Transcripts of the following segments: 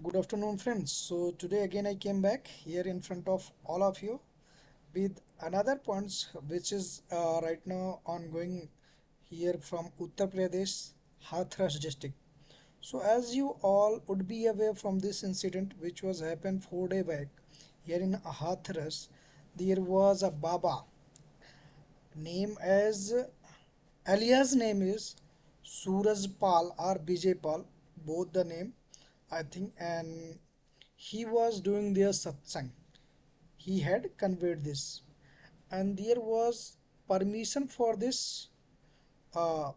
Good afternoon, friends. So today again I came back here in front of all of you with another points which is right now ongoing here from Uttar Pradesh, Hathras district. So as you all would be aware from this incident which was happened 4 days back here in Hathras, there was a Baba name as alias name is Suraj Pal or Bijay Pal, both the name I think, and he was doing their satsang. He had conveyed this, and there was permission for this uh,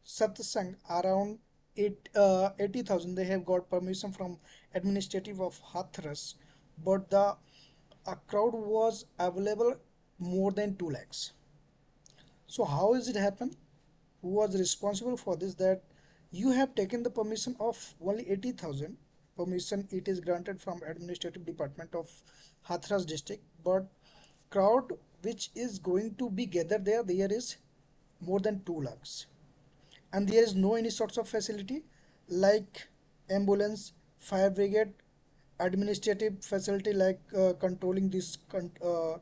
satsang around 80,000. They have got permission from administrative of Hathras, but the a crowd was available more than 2 lakhs. So how is it happen? Who was responsible for this? That you have taken the permission of only 80,000 permission. It is granted from administrative department of Hathras district, but crowd which is going to be gathered there is more than 2 lakhs, and there is no any sorts of facility like ambulance, fire brigade, administrative facility like controlling this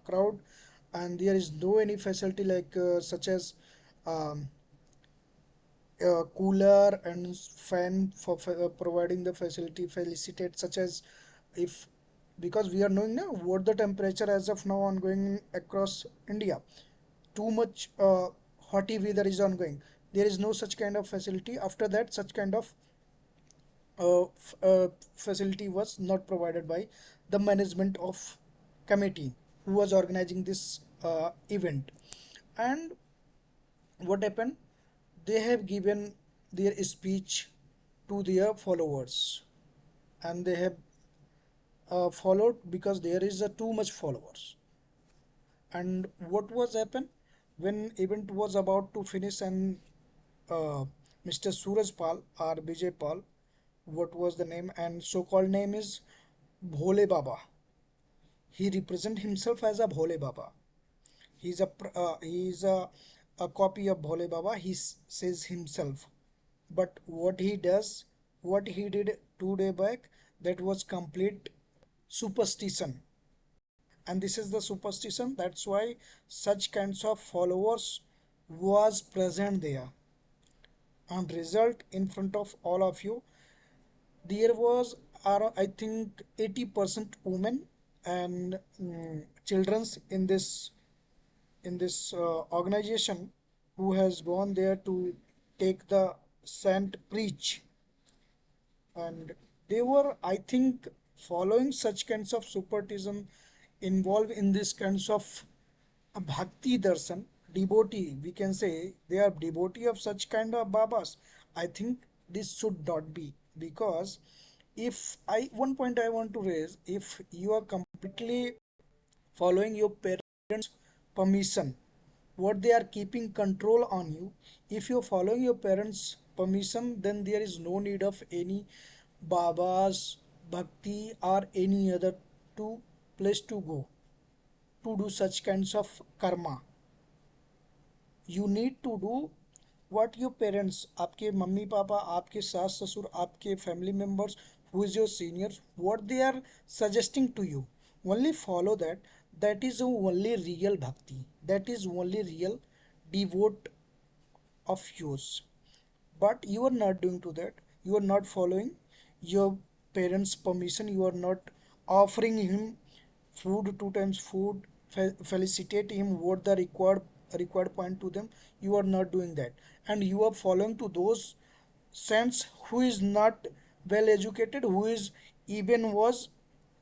crowd, and there is no any facility like such as um, cooler and fan for providing the facility felicitate, such as if, because we are knowing now what the temperature as of now ongoing across India, too much hotty weather is ongoing. There is no such kind of facility. After that, such kind of facility was not provided by the management of committee who was organizing this event. And what happened, they have given their speech to their followers, and they have followed because there is a too much followers. And what was happened when event was about to finish, and uh, Mr. Suraj Pal or Bijay Pal, what was the name and so-called name is Bhole Baba. He represent himself as a Bhole Baba. He's a copy of Bhole Baba. Says himself, but what he does, what he did 2 day back, that was complete superstition. And this is the superstition, that's why such kinds of followers was present there. And result in front of all of you, there was around, I think 80% women and children's in this organization who has gone there to take the saint preach. And they were, I think, following such kinds of superstition, involved in this kinds of bhakti darshan, devotee, we can say they are devotee of such kind of babas. I think this should not be, because if I one point I want to raise, if you are completely following your parents permission, what they are keeping control on you, if you're following your parents permission, then there is no need of any babas, bhakti or any other to place to go to do such kinds of karma. You need to do what your parents, आपके mummy papa, आपके सास ससुर, आपके family members, who is your seniors, what they are suggesting to you, only follow that. That is only real bhakti, that is only real devote of yours. But you are not doing to that, you are not following your parents permission, you are not offering him food, 2 times food, felicitate him what the required point to them, you are not doing that. And you are following to those saints who is not well educated, who is even was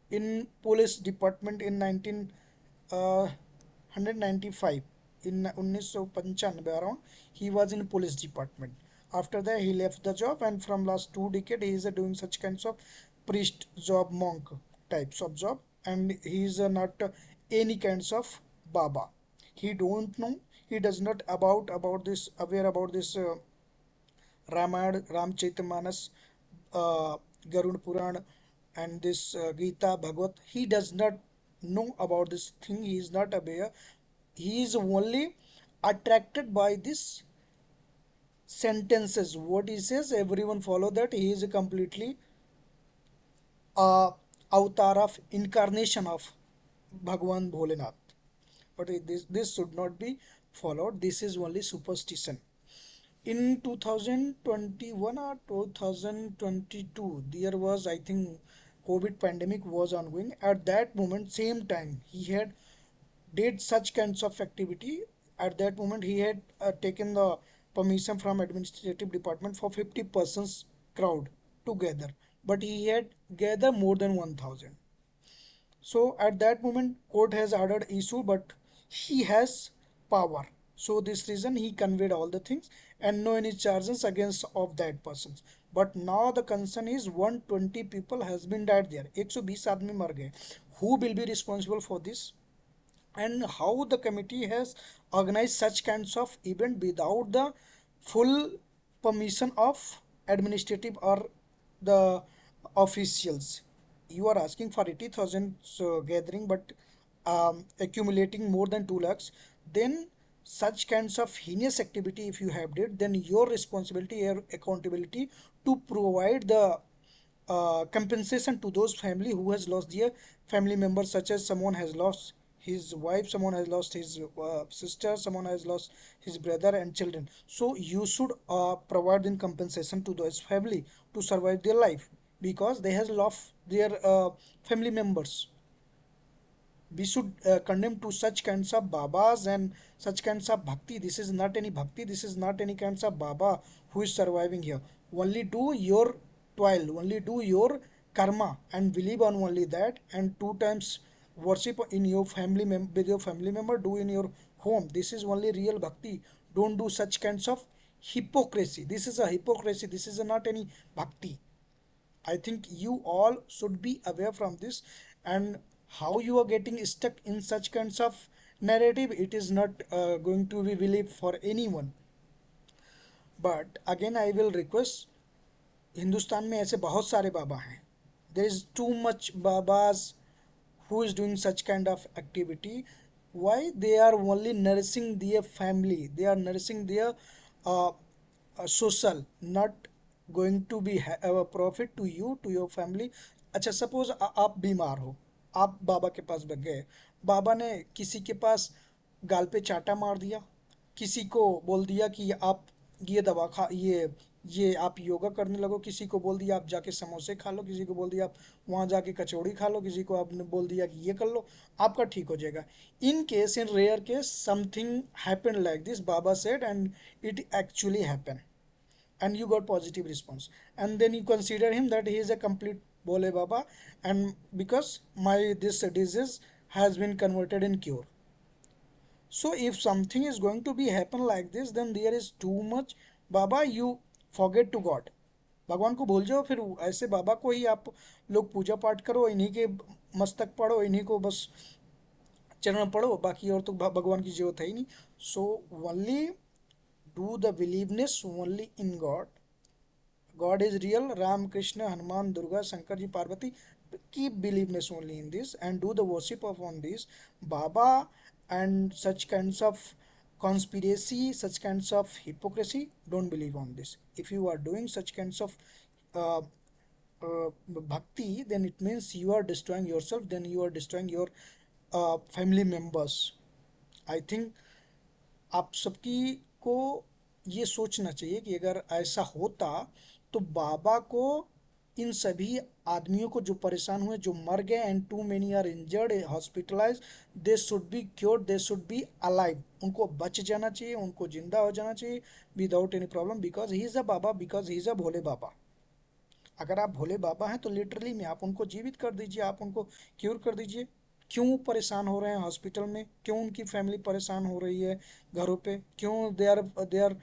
in police department in 1995, in 1995 around, he was in police department. After that he left the job, and from last 2 decades he is doing such kinds of priest job, monk types of job, and he is not any kinds of baba. He don't know, he does not about this aware about this Ramayana, Ramchaitamanas, Garud Puran, and this Gita Bhagavad. He does not know about this thing. He is not aware. He is only attracted by this sentences. What he says, everyone follow that. He is completely. avatar of incarnation of Bhagwan Bholenath. But this should not be followed. This is only superstition. In 2021 or 2022, there was, I think, COVID pandemic was ongoing. At that moment, same time, he had did such kinds of activity. At that moment, he had taken the permission from administrative department for 50 persons crowd together, but he had gathered more than 1000. So at that moment, court has ordered issue, but he has power. So this reason he conveyed all the things and no any charges against of that persons. But now the concern is 120 people has been died there. 120 आदमी मर गए. Who will be responsible for this? And how the committee has organized such kinds of event without the full permission of administrative or the officials. You are asking for 80,000 gathering, but accumulating more than 2 lakhs, then such kinds of heinous activity if you have did, then your responsibility, your accountability to provide the compensation to those family who has lost their family members, such as someone has lost his wife, someone has lost his sister, someone has lost his brother and children. So you should provide them compensation to those family to survive their life because they has lost their family members. We should condemn to such kinds of babas and such kinds of bhakti. This is not any bhakti, this is not any kinds of baba who is surviving here. Only do your toil, only do your karma and believe on only that, and 2 times worship in your family with your family member, do in your home. This is only real bhakti. Don't do such kinds of hypocrisy. This is a hypocrisy, this is not any bhakti. I think you all should be aware from this, and how you are getting stuck in such kinds of narrative, it is not going to be believed for anyone. But again I will request, Hindustan में ऐसे बहुत सारे बाबा हैं. There is too much babas who is doing such kind of activity. Why? They are only nourishing their family, they are nourishing their uh, social, not going to be have a profit to you, to your family. अच्छा suppose आप बीमार हो, आप बाबा के पास गए, बाबा ने किसी के पास गाल पे चाटा मार दिया, किसी को बोल दिया कि आप ये दवा खा, ये आप योगा करने लगो, किसी को बोल दिया आप जाके समोसे खा लो, किसी को बोल दिया आप वहाँ जाके कचौड़ी खा लो, किसी को आपने बोल दिया कि ये कर लो, आपका ठीक हो जाएगा. In case, in rare case, something happen like this, बाबा said, and it actually happen, and you got positive response, and then you consider him that he is a complete bole baba, and because my this disease has been converted in cure. So if something is going to be happen like this, then there is too much baba, you forget to god. भगवान को भूल जाओ, फिर ऐसे बाबा को ही आप लोग पूजा पाठ करो, इन्हीं के मस्तक पढ़ो, इन्हीं को बस चरण पढ़ो, बाकी और तो भगवान की जरूरत है ही नहीं. So only do the believeness only in God. God is real. Ram, Krishna, Hanuman, Durga, Shankarji, Parvati. Keep believeness only in this and do the worship of on this. Baba and such kinds of conspiracy, such kinds of hypocrisy, don't believe on this. If you are doing such kinds of uh, bhakti, then it means you are destroying yourself, then you are destroying your family members. I think आप सबकी को ये सोचना चाहिए कि अगर ऐसा होता तो बाबा को, इन सभी आदमियों को जो परेशान हुए, जो मर गए, and too many are injured, hospitalize, they should be cured, they should be alive, उनको बच जाना चाहिए, उनको जिंदा हो जाना चाहिए without any problem, because he is a baba, because he is a Bhole Baba. अगर आप भोले बाबा हैं तो लिटरली में आप उनको जीवित कर दीजिए, आप उनको क्योर कर दीजिए. क्यों परेशान हो रहे हैं हॉस्पिटल में, क्यों उनकी फैमिली परेशान हो रही है घरों पे, क्यों they are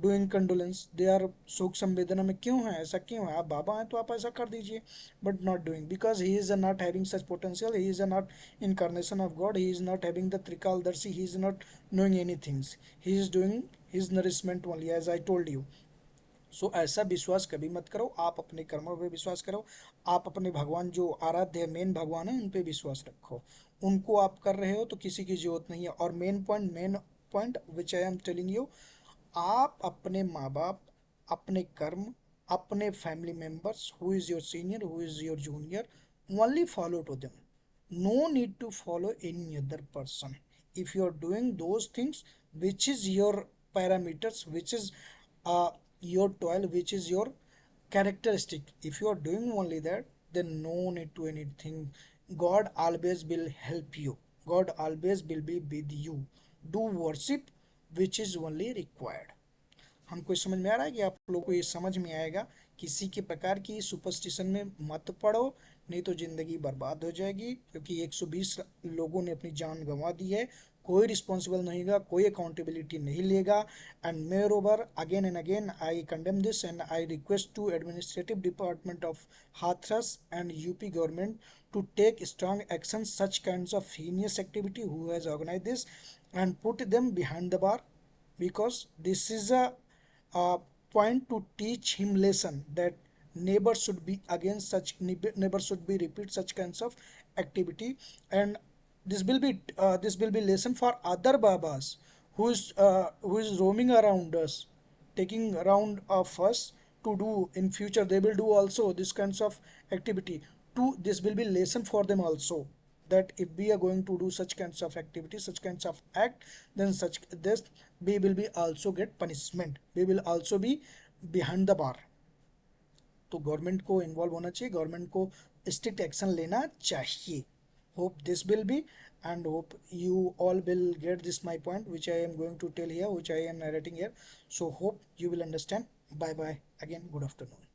doing condolence, they are शोक संवेदना में क्यों है, ऐसा क्यों है? आप बाबा हैं तो आप ऐसा कर दीजिए, but not doing, because he is not having such potential, he is not incarnation of God, he is not having the trikaldarshi, he is not knowing any things, he is doing his nourishment only, as I told you. So ऐसा विश्वास कभी मत करो, आप अपने कर्मों पे विश्वास करो, आप अपने भगवान जो आराध्य मेन भगवान है उन पे विश्वास रखो, उनको आप कर रहे हो तो किसी की जरूरत नहीं है. और main point which I am telling you, आप अपने माँ बाप, अपने कर्म अपने family members, who is your senior, who is your junior, only follow to them. No need to follow any other person. If you are doing those things which is your parameters, which is uh, your toil, which is your characteristic, if you are doing only that, then no need to anything. God always will help you. God always will be with you. Do worship which is only required. हमको ये समझ में आ रहा है कि आप लोग को ये समझ में आएगा, किसी के प्रकार की सुपरस्टिशन में मत पड़ो, नहीं तो जिंदगी बर्बाद हो जाएगी, क्योंकि 120 लोगों ने अपनी जान गंवा दी है, कोई रिस्पॉन्सिबल नहीं होगा, कोई अकाउंटेबिलिटी नहीं लेगा. And mayor over again and again I condemn this and I request to administrative department of Hathras and UP government to take strong action such kinds of heinous activity who has organized this, and put them behind the bar, because this is a point to teach him lesson that neighbor should be against such, neighbor should be repeat such kinds of activity. And this will be lesson for other babas who is roaming around us, taking around of us to do in future. They will do also this kinds of activity. To this will be lesson for them also, that if we are going to do such kinds of activity, such kinds of act, then such this we will be also get punishment, we will also be behind the bar. तो government को involve होना चाहिए, government को strict action लेना चाहिए. Hope this will be, and hope you all will get this my point which I am going to tell here, which I am narrating here. So hope you will understand. Bye bye again, good afternoon.